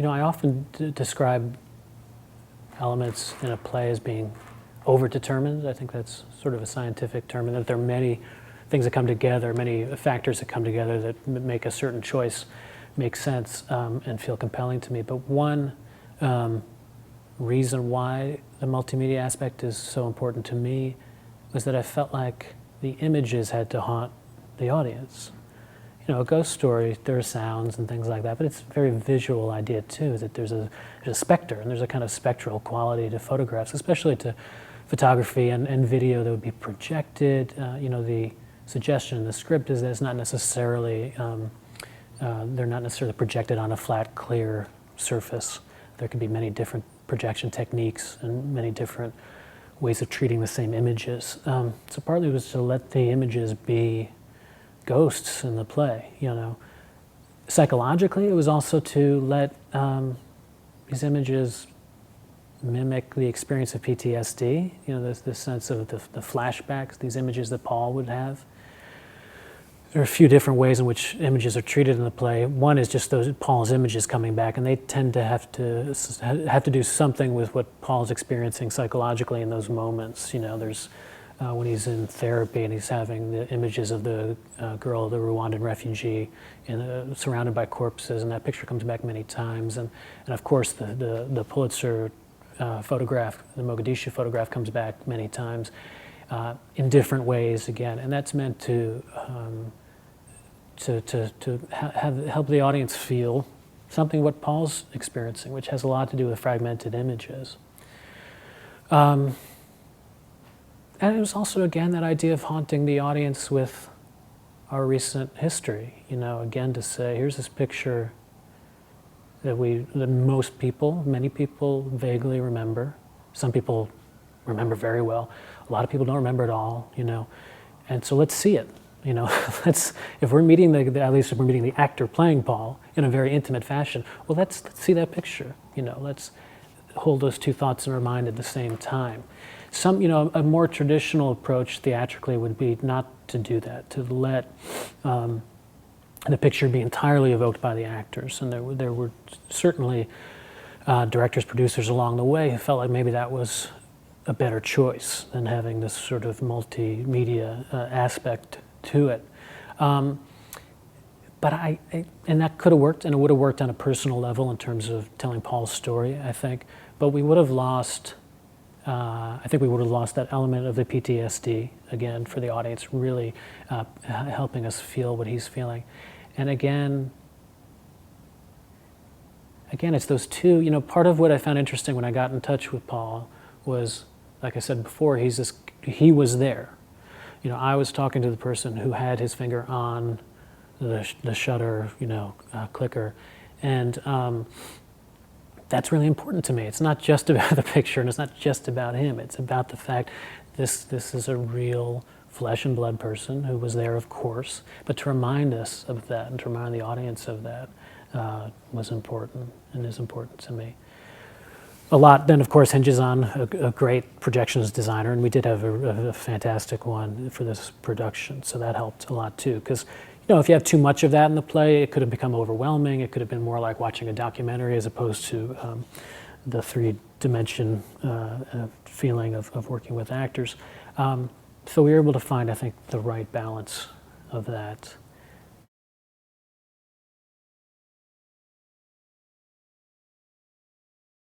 I often describe elements in a play as being over-determined. I think that's sort of a scientific term, and that there are many things that come together, many factors that come together that make a certain choice make sense and feel compelling to me. But one reason why the multimedia aspect is so important to me was that I felt like the images had to haunt the audience. A ghost story, there are sounds and things like that, but it's a very visual idea too, that there's a specter, and there's a kind of spectral quality to photographs, especially to photography and video that would be projected. The suggestion in the script is that it's not necessarily, they're not necessarily projected on a flat, clear surface. There could be many different projection techniques and many different ways of treating the same images. So partly it was to let the images be ghosts in the play, Psychologically, it was also to let these images mimic the experience of PTSD, this sense of the flashbacks, these images that Paul would have. There are a few different ways in which images are treated in the play. One is just those Paul's images coming back, and they tend to have to do something with what Paul's experiencing psychologically in those moments. There's when he's in therapy and he's having the images of the girl, the Rwandan refugee, surrounded by corpses, and that picture comes back many times. And of course, the Pulitzer photograph, the Mogadishu photograph, comes back many times in different ways again, and that's meant to help the audience feel something what Paul's experiencing, which has a lot to do with fragmented images. And it was also, again, that idea of haunting the audience with our recent history, again, to say, here's this picture that many people vaguely remember. Some people remember very well. A lot of people don't remember at all, And so let's see it, if we're meeting at least if we're meeting the actor playing Paul in a very intimate fashion, well, let's see that picture, let's hold those two thoughts in our mind at the same time. A more traditional approach theatrically would be not to do that, to let the picture be entirely evoked by the actors. And there were certainly directors, producers along the way who felt like maybe that was a better choice than having this sort of multimedia aspect to it. And that could have worked, and it would have worked on a personal level in terms of telling Paul's story, I think. But we would have lost. I think we would have lost that element of the PTSD, again, for the audience, really helping us feel what he's feeling. And again, it's those two, part of what I found interesting when I got in touch with Paul was, like I said before, he was there. I was talking to the person who had his finger on the shutter, clicker, and that's really important to me. It's not just about the picture, and it's not just about him. It's about the fact this is a real flesh and blood person who was there, of course, but to remind us of that and to remind the audience of that was important and is important to me. A lot then, of course, hinges on a great projections designer, and we did have a fantastic one for this production, so that helped a lot too, because if you have too much of that in the play, it could have become overwhelming. It could have been more like watching a documentary as opposed to the three-dimension feeling of working with actors. So we were able to find, I think, the right balance of that.